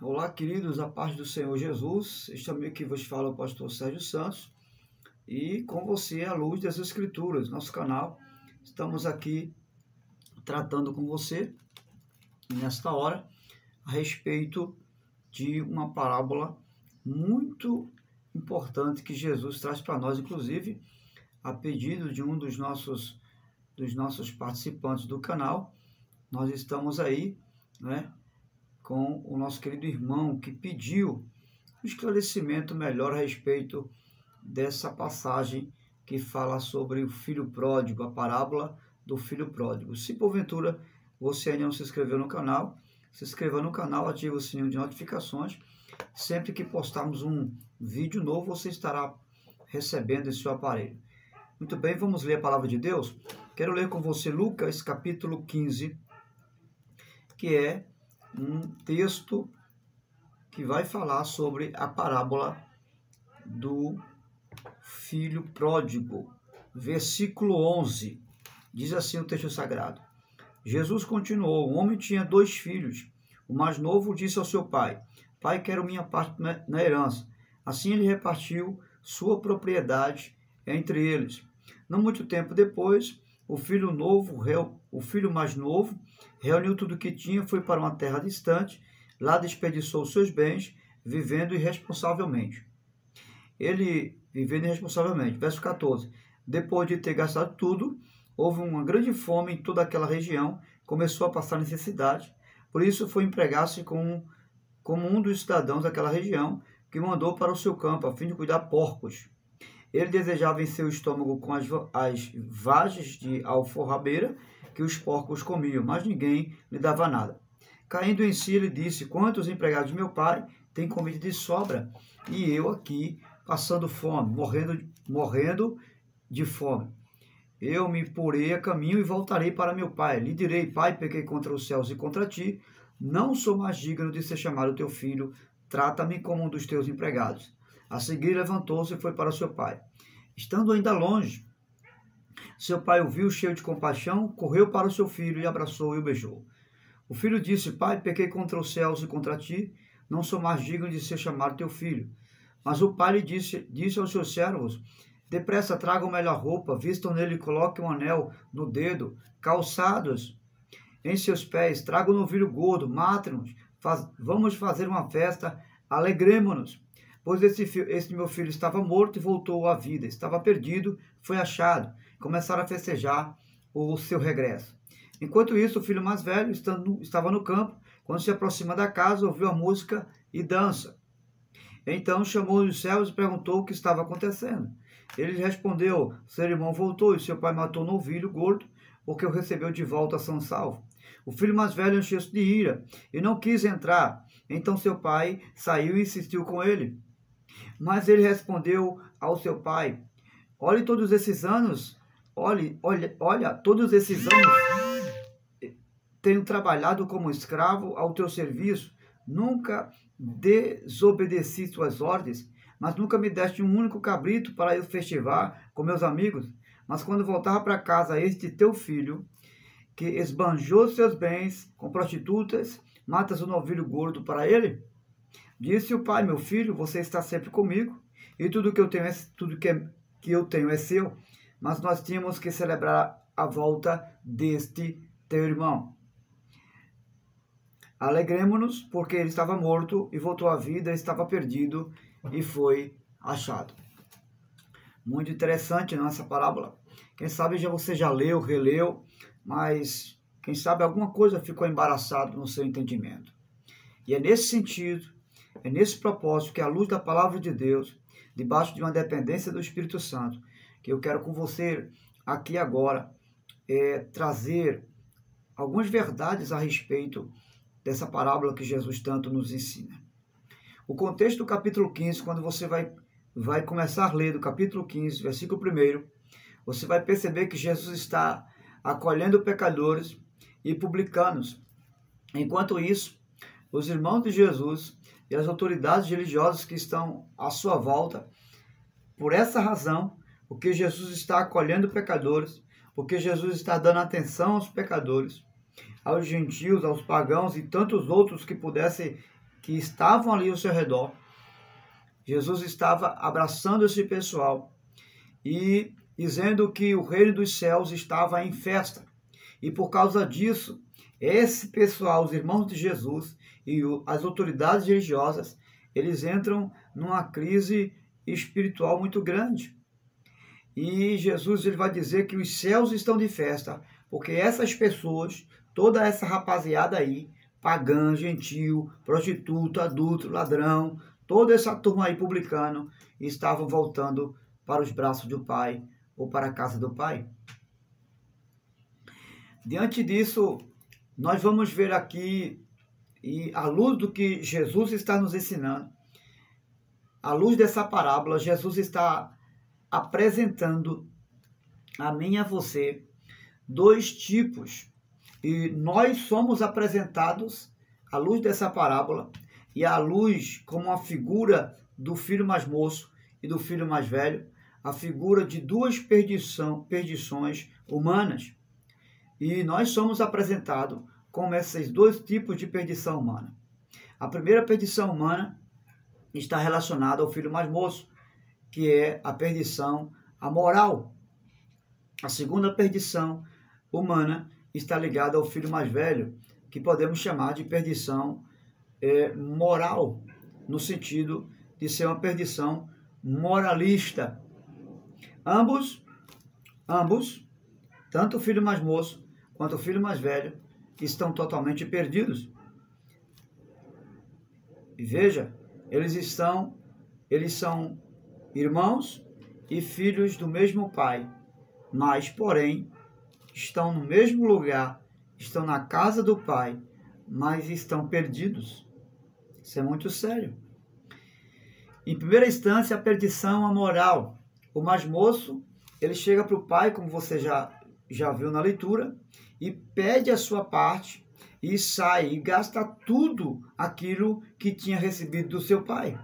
Olá, queridos, a paz do Senhor Jesus. Este amigo que vos fala é o pastor Sérgio Santos e com você a luz das Escrituras, nosso canal. Estamos aqui tratando com você, nesta hora, a respeito de uma parábola muito importante que Jesus traz para nós, inclusive a pedido de um dos nossos participantes do canal. Nós estamos aí, né, com o nosso querido irmão que pediu um esclarecimento melhor a respeito dessa passagem que fala sobre o filho pródigo, a parábola do filho pródigo. Se porventura você ainda não se inscreveu no canal, se inscreva no canal, ative o sininho de notificações. Sempre que postarmos um vídeo novo, você estará recebendo em seu aparelho. Muito bem, vamos ler a palavra de Deus? Quero ler com você Lucas capítulo 15, que é um texto que vai falar sobre a parábola do filho pródigo. Versículo 11, diz assim o texto sagrado. Jesus continuou: um homem tinha 2 filhos. O mais novo disse ao seu pai: Pai, quero minha parte na herança. Assim ele repartiu sua propriedade entre eles. Não muito tempo depois, o filho mais novo reuniu tudo o que tinha, foi para uma terra distante, lá desperdiçou seus bens, vivendo irresponsavelmente. Verso 14. Depois de ter gastado tudo, houve uma grande fome em toda aquela região, começou a passar necessidade, por isso foi empregar-se como um dos cidadãos daquela região, que mandou para o seu campo, a fim de cuidar porcos. Ele desejava encher o estômago com as vagens de alforrabeira que os porcos comiam, mas ninguém lhe dava nada. Caindo em si, ele disse: Quantos empregados de meu pai têm comida de sobra, e eu aqui passando fome, morrendo de fome. Eu me porei a caminho e voltarei para meu pai. Lhe direi: Pai, pequei contra os céus e contra ti, não sou mais digno de ser chamado teu filho, trata-me como um dos teus empregados. A seguir levantou-se e foi para seu pai. Estando ainda longe, seu pai o viu cheio de compaixão, correu para o seu filho e abraçou e o beijou. O filho disse: Pai, pequei contra os céus e contra ti, não sou mais digno de ser chamado teu filho. Mas o pai lhe disse aos seus servos: Depressa tragam melhor roupa, vistam nele e coloquem um anel no dedo, calçados em seus pés, tragam um novilho gordo, matem-nos, vamos fazer uma festa, alegremo-nos. Pois esse meu filho estava morto e voltou à vida, estava perdido, foi achado. Começaram a festejar o seu regresso. Enquanto isso, o filho mais velho estava no campo. Quando se aproxima da casa, ouviu a música e dança. Então chamou os céus e perguntou o que estava acontecendo. Ele respondeu: Seu irmão voltou e seu pai matou um novilho gordo, porque o recebeu de volta são salvo. O filho mais velho encheu-se de ira e não quis entrar. Então seu pai saiu e insistiu com ele. Mas ele respondeu ao seu pai: Olha, todos esses anos tenho trabalhado como escravo ao teu serviço, nunca desobedeci tuas ordens, mas nunca me deste um único cabrito para eu festivar com meus amigos. Mas quando voltava para casa este teu filho, que esbanjou seus bens com prostitutas, matas um novilho gordo para ele? Disse o pai: Meu filho, você está sempre comigo, e tudo que eu tenho é seu, mas nós tínhamos que celebrar a volta deste teu irmão. Alegremo-nos, porque ele estava morto e voltou à vida, estava perdido e foi achado. Muito interessante, não, essa parábola. Quem sabe você já leu, releu, mas quem sabe alguma coisa ficou embaraçado no seu entendimento. E é nesse sentido, é nesse propósito que, à luz da palavra de Deus, debaixo de uma dependência do Espírito Santo, que eu quero com você aqui agora trazer algumas verdades a respeito dessa parábola que Jesus tanto nos ensina. O contexto do capítulo 15, quando você vai começar a ler do capítulo 15, versículo 1, você vai perceber que Jesus está acolhendo pecadores e publicanos. Enquanto isso, os irmãos de Jesus e as autoridades religiosas que estão à sua volta, por essa razão, porque Jesus está acolhendo pecadores, porque Jesus está dando atenção aos pecadores, aos gentios, aos pagãos e tantos outros que pudessem que estavam ali ao seu redor. Jesus estava abraçando esse pessoal e dizendo que o reino dos céus estava em festa. E por causa disso, esse pessoal, os irmãos de Jesus e as autoridades religiosas, eles entram numa crise espiritual muito grande. E Jesus ele vai dizer que os céus estão de festa, porque essas pessoas, toda essa rapaziada aí, pagã, gentil, prostituto, adulto, ladrão, toda essa turma aí publicano, estavam voltando para os braços do Pai ou para a casa do Pai. Diante disso, nós vamos ver aqui, e à luz do que Jesus está nos ensinando, à luz dessa parábola, Jesus está apresentando a mim e a você dois tipos. E nós somos apresentados à luz dessa parábola e à luz como a figura do filho mais moço e do filho mais velho, a figura de duas perdições humanas. E nós somos apresentados como esses dois tipos de perdição humana. A primeira perdição humana está relacionada ao filho mais moço, que é a perdição moral. A segunda perdição humana está ligada ao filho mais velho, que podemos chamar de perdição moral, no sentido de ser uma perdição moralista. Ambos, tanto o filho mais moço quanto o filho mais velho, estão totalmente perdidos. E veja, eles são irmãos e filhos do mesmo pai, mas, porém, estão no mesmo lugar, estão na casa do pai, mas estão perdidos. Isso é muito sério. Em primeira instância, a perdição moral. O mais moço, ele chega para o pai, como você já viu na leitura, e pede a sua parte, e sai e gasta tudo aquilo que tinha recebido do seu pai.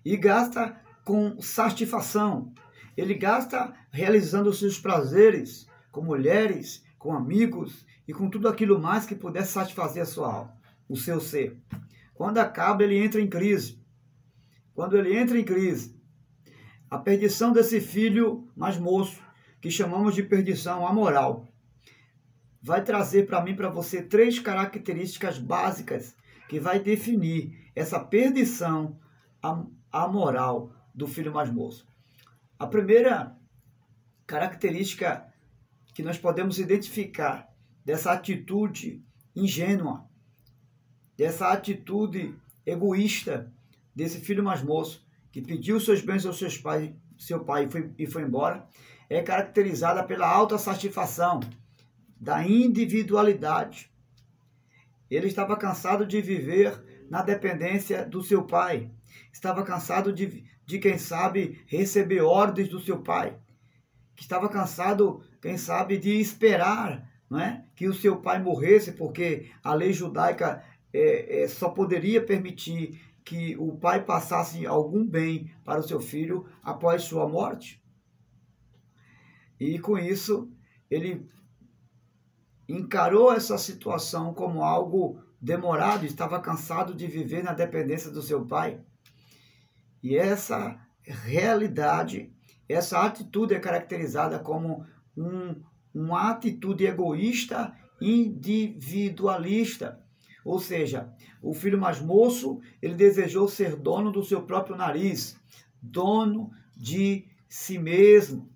E gasta com satisfação. Ele gasta realizando os seus prazeres com mulheres, com amigos e com tudo aquilo mais que pudesse satisfazer a sua alma, o seu ser. Quando acaba, ele entra em crise. Quando ele entra em crise, a perdição desse filho mais moço, que chamamos de perdição amoral, vai trazer para mim e para você três características básicas que vai definir essa perdição amoral do filho mais moço. A primeira característica que nós podemos identificar dessa atitude ingênua, dessa atitude egoísta desse filho mais moço, que pediu seus bens ao seu pai e foi embora, é caracterizada pela alta satisfação, da individualidade. Ele estava cansado de viver na dependência do seu pai, estava cansado de quem sabe, receber ordens do seu pai, que estava cansado, quem sabe, de esperar, não é, que o seu pai morresse, porque a lei judaica só poderia permitir que o pai passasse algum bem para o seu filho após sua morte. E com isso, ele encarou essa situação como algo demorado, estava cansado de viver na dependência do seu pai. E essa realidade, essa atitude é caracterizada como uma atitude egoísta, individualista. Ou seja, o filho mais moço, ele desejou ser dono do seu próprio nariz, dono de si mesmo.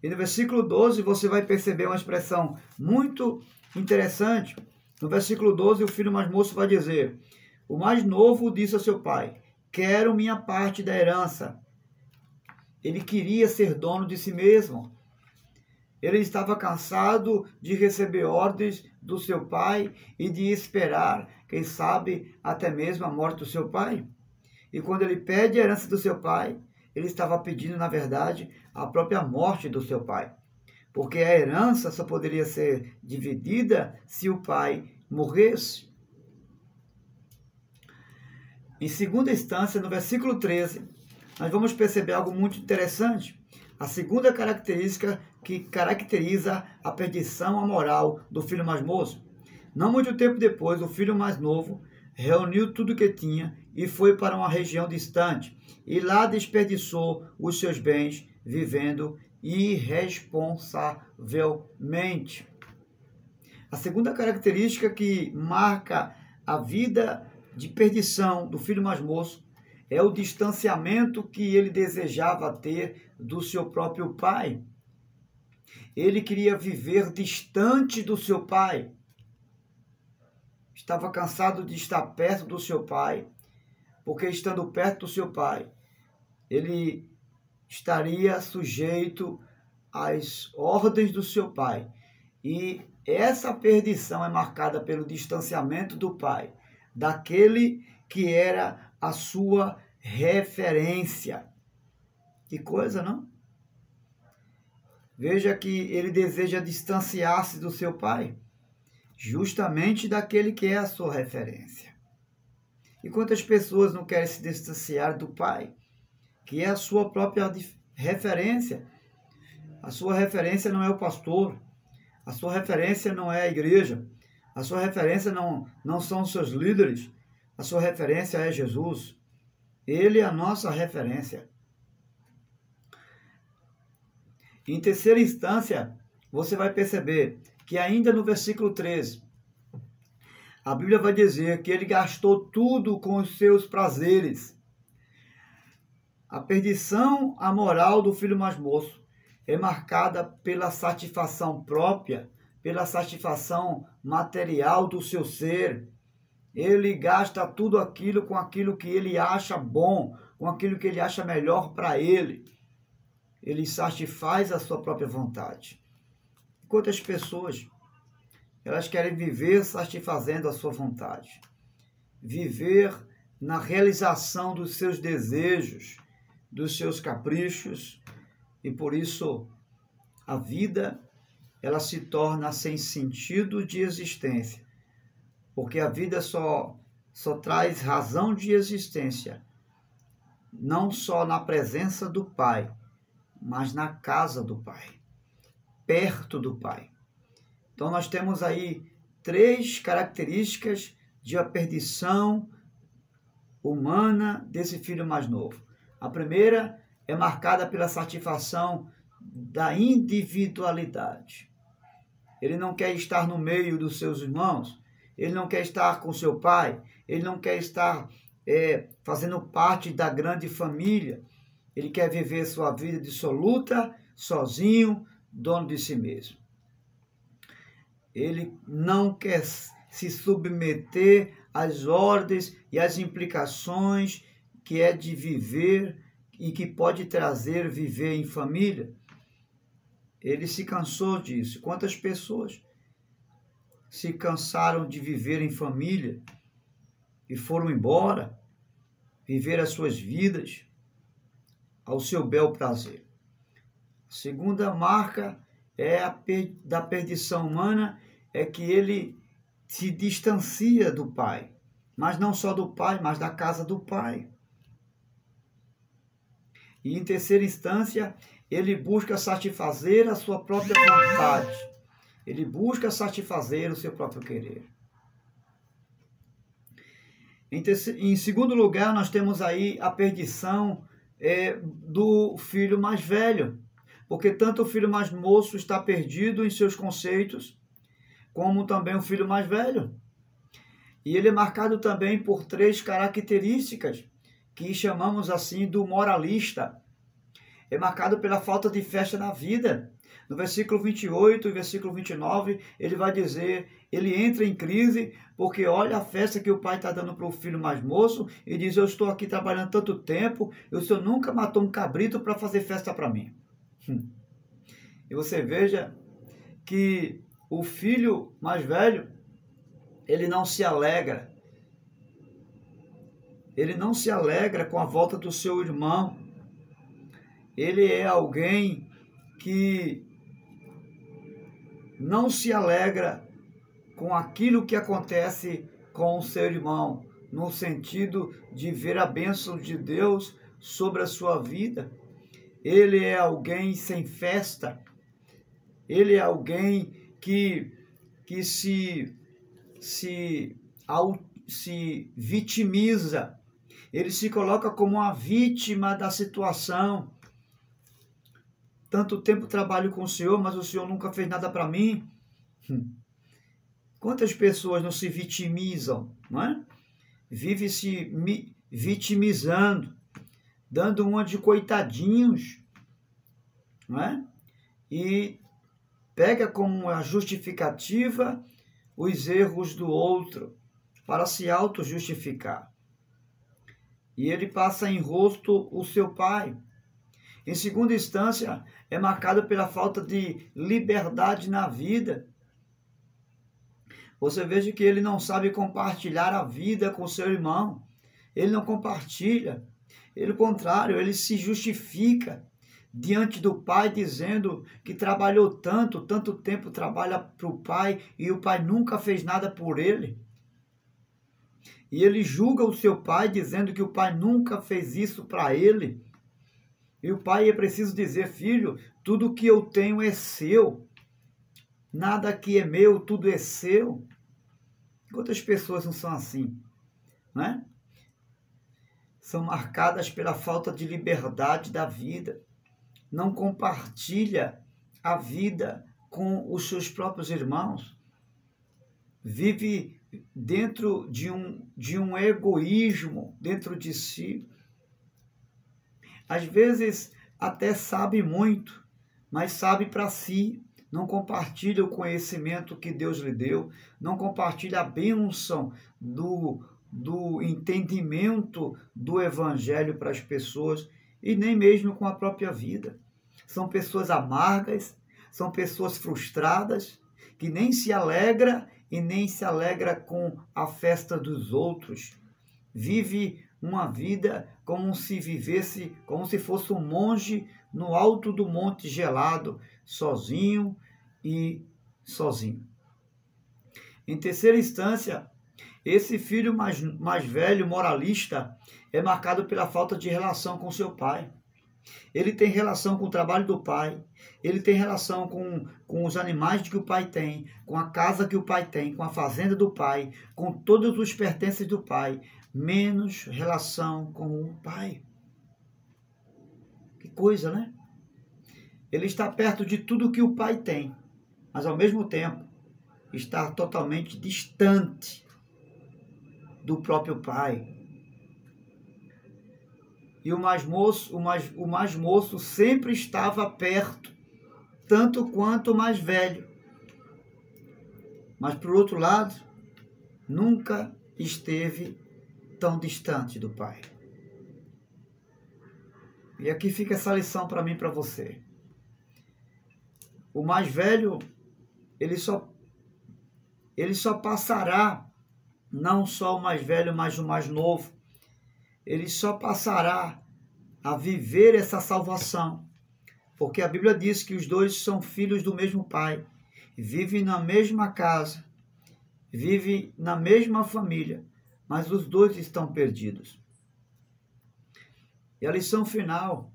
E no versículo 12 você vai perceber uma expressão muito interessante. No versículo 12 o filho mais moço vai dizer: o mais novo disse ao seu pai: quero minha parte da herança. Ele queria ser dono de si mesmo. Ele estava cansado de receber ordens do seu pai e de esperar, quem sabe, até mesmo a morte do seu pai. E quando ele pede a herança do seu pai, ele estava pedindo, na verdade, a própria morte do seu pai. Porque a herança só poderia ser dividida se o pai morresse. Em segunda instância, no versículo 13, nós vamos perceber algo muito interessante. A segunda característica que caracteriza a perdição moral do filho mais moço. Não muito tempo depois, o filho mais novo reuniu tudo que tinha e foi para uma região distante, e lá desperdiçou os seus bens, vivendo irresponsavelmente. A segunda característica que marca a vida de perdição do filho mais moço é o distanciamento que ele desejava ter do seu próprio pai. Ele queria viver distante do seu pai. Estava cansado de estar perto do seu pai, porque estando perto do seu pai, ele estaria sujeito às ordens do seu pai. E essa perdição é marcada pelo distanciamento do pai, daquele que era a sua referência. Que coisa, não? Veja que ele deseja distanciar-se do seu pai, justamente daquele que é a sua referência. E quantas pessoas não querem se distanciar do pai, que é a sua própria referência? A sua referência não é o pastor, a sua referência não é a igreja, a sua referência não são os seus líderes, a sua referência é Jesus. Ele é a nossa referência. Em terceira instância, você vai perceber que ainda no versículo 13, a Bíblia vai dizer que ele gastou tudo com os seus prazeres. A perdição amoral do filho mais moço é marcada pela satisfação própria, pela satisfação material do seu ser. Ele gasta tudo aquilo com aquilo que ele acha bom, com aquilo que ele acha melhor para ele. Ele satisfaz a sua própria vontade. Quantas pessoas, elas querem viver satisfazendo a sua vontade, viver na realização dos seus desejos, dos seus caprichos, e por isso a vida ela se torna sem sentido de existência, porque a vida só traz razão de existência, não só na presença do Pai, mas na casa do Pai, perto do Pai. Então nós temos aí 3 características de a perdição humana desse filho mais novo. A primeira é marcada pela satisfação da individualidade. Ele não quer estar no meio dos seus irmãos, ele não quer estar com seu pai, ele não quer estar fazendo parte da grande família. Ele quer viver sua vida dissoluta, sozinho, dono de si mesmo. Ele não quer se submeter às ordens e às implicações que é de viver e que pode trazer viver em família. Ele se cansou disso. Quantas pessoas se cansaram de viver em família e foram embora, viver as suas vidas ao seu bel prazer. A segunda marca da perdição humana é que ele se distancia do Pai, mas não só do Pai, mas da casa do Pai. E em terceira instância, ele busca satisfazer a sua própria vontade. Ele busca satisfazer o seu próprio querer. Em segundo lugar, nós temos aí a perdição do filho mais velho, porque tanto o filho mais moço está perdido em seus conceitos, como também o filho mais velho. E ele é marcado também por 3 características, que chamamos assim do moralista. É marcado pela falta de festa na vida. No versículo 28 e versículo 29, ele vai dizer, ele entra em crise, porque olha a festa que o pai está dando para o filho mais moço, e diz, eu estou aqui trabalhando tanto tempo, e o senhor nunca matou um cabrito para fazer festa para mim. E você veja que o filho mais velho, ele não se alegra. Ele não se alegra com a volta do seu irmão. Ele é alguém que não se alegra com aquilo que acontece com o seu irmão, no sentido de ver a bênção de Deus sobre a sua vida. Ele é alguém sem festa. Ele é alguém que se se vitimiza, ele se coloca como uma vítima da situação. Tanto tempo trabalho com o Senhor, mas o Senhor nunca fez nada para mim. Quantas pessoas não se vitimizam, não é? Vive se vitimizando, dando uma de coitadinhos, não é? E pega como a justificativa os erros do outro para se auto-justificar. E ele passa em rosto o seu pai. Em segunda instância, é marcado pela falta de liberdade na vida. Você veja que ele não sabe compartilhar a vida com seu irmão. Ele não compartilha. Pelo contrário, ele se justifica diante do pai, dizendo que trabalhou tanto tempo trabalha para o pai e o pai nunca fez nada por ele. E ele julga o seu pai, dizendo que o pai nunca fez isso para ele. E o pai é preciso dizer: filho, tudo que eu tenho é seu. Nada que é meu, tudo é seu. Quantas pessoas não são assim, né? São marcadas pela falta de liberdade da vida. Não compartilha a vida com os seus próprios irmãos. Vive dentro de um egoísmo dentro de si. Às vezes até sabe muito, mas sabe para si. Não compartilha o conhecimento que Deus lhe deu. Não compartilha a bênção do entendimento do evangelho para as pessoas. E nem mesmo com a própria vida. São pessoas amargas, são pessoas frustradas, que nem se alegra e nem se alegra com a festa dos outros. Vive uma vida como se vivesse, como se fosse um monge no alto do monte gelado, sozinho e sozinho. Em terceira instância, esse filho mais velho, moralista, é marcado pela falta de relação com seu pai. Ele tem relação com o trabalho do pai, ele tem relação com os animais que o pai tem, com a casa que o pai tem, com a fazenda do pai, com todos os pertences do pai, menos relação com o pai. Que coisa, né? Ele está perto de tudo que o pai tem, mas ao mesmo tempo está totalmente distante do próprio pai. E o mais moço sempre estava perto, tanto quanto o mais velho. Mas, por outro lado, nunca esteve tão distante do pai. E aqui fica essa lição para mim e para você. O mais velho, ele só passará, não só o mais velho, mas o mais novo, ele só passará a viver essa salvação, porque a Bíblia diz que os dois são filhos do mesmo pai, vivem na mesma casa, vivem na mesma família, mas os dois estão perdidos. E a lição final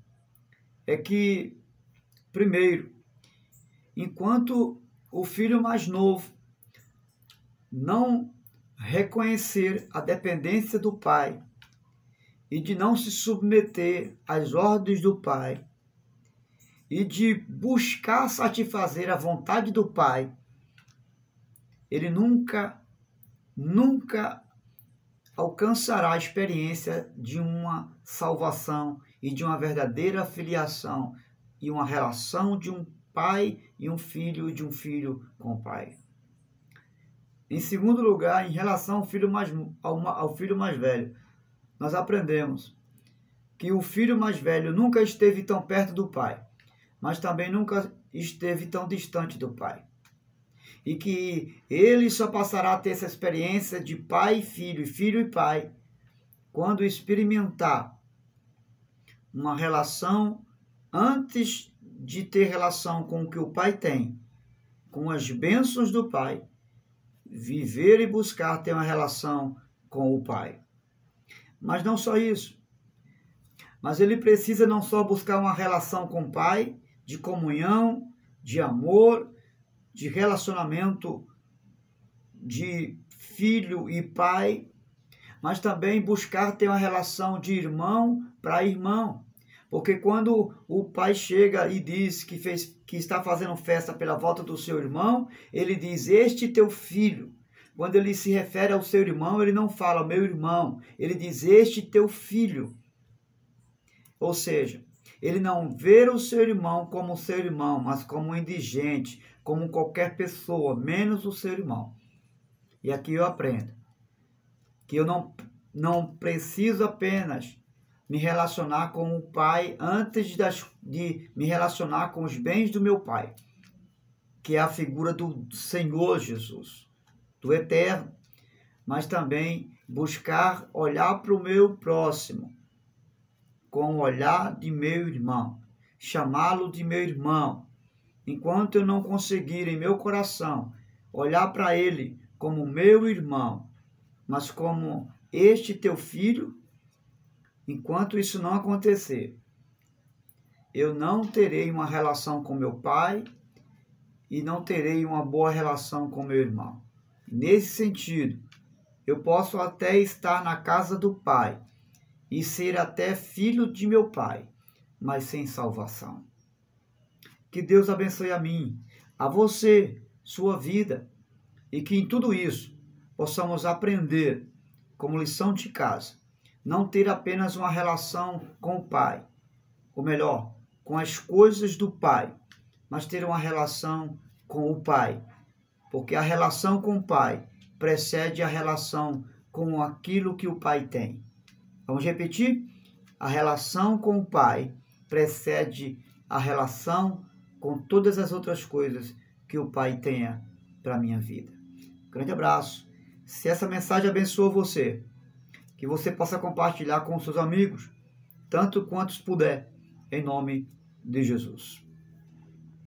é que, primeiro, enquanto o filho mais novo não reconhecer a dependência do pai e de não se submeter às ordens do pai e de buscar satisfazer a vontade do pai, ele nunca alcançará a experiência de uma salvação e de uma verdadeira filiação e uma relação de um pai e um filho, de um filho com o pai. Em segundo lugar, em relação ao filho mais velho, nós aprendemos que o filho mais velho nunca esteve tão perto do pai, mas também nunca esteve tão distante do pai. E que ele só passará a ter essa experiência de pai e filho e pai, quando experimentar uma relação antes de ter relação com o que o pai tem, com as bênçãos do pai, viver e buscar ter uma relação com o pai. Mas não só isso, mas ele precisa não só buscar uma relação com o pai, de comunhão, de amor, de relacionamento de filho e pai, mas também buscar ter uma relação de irmão para irmão. Porque quando o pai chega e diz que está fazendo festa pela volta do seu irmão, ele diz, este teu filho. Quando ele se refere ao seu irmão, ele não fala meu irmão, ele diz este teu filho. Ou seja, ele não vê o seu irmão como seu irmão, mas como um indigente, como qualquer pessoa, menos o seu irmão. E aqui eu aprendo que eu não preciso apenas me relacionar com o Pai antes de me relacionar com os bens do meu Pai, que é a figura do Senhor Jesus, do Eterno, mas também buscar olhar para o meu próximo com o olhar de meu irmão, chamá-lo de meu irmão. Enquanto eu não conseguir em meu coração olhar para ele como meu irmão, mas como este teu filho, enquanto isso não acontecer, eu não terei uma relação com meu pai e não terei uma boa relação com meu irmão. Nesse sentido, eu posso até estar na casa do pai e ser até filho de meu pai, mas sem salvação. Que Deus abençoe a mim, a você, sua vida, e que em tudo isso possamos aprender, como lição de casa, não ter apenas uma relação com o Pai, ou melhor, com as coisas do Pai, mas ter uma relação com o Pai, porque a relação com o Pai precede a relação com aquilo que o Pai tem. Vamos repetir? A relação com o Pai precede a relação com todas as outras coisas que o Pai tenha para a minha vida. Grande abraço. Se essa mensagem abençoou você, que você possa compartilhar com seus amigos, tanto quantos puder, em nome de Jesus.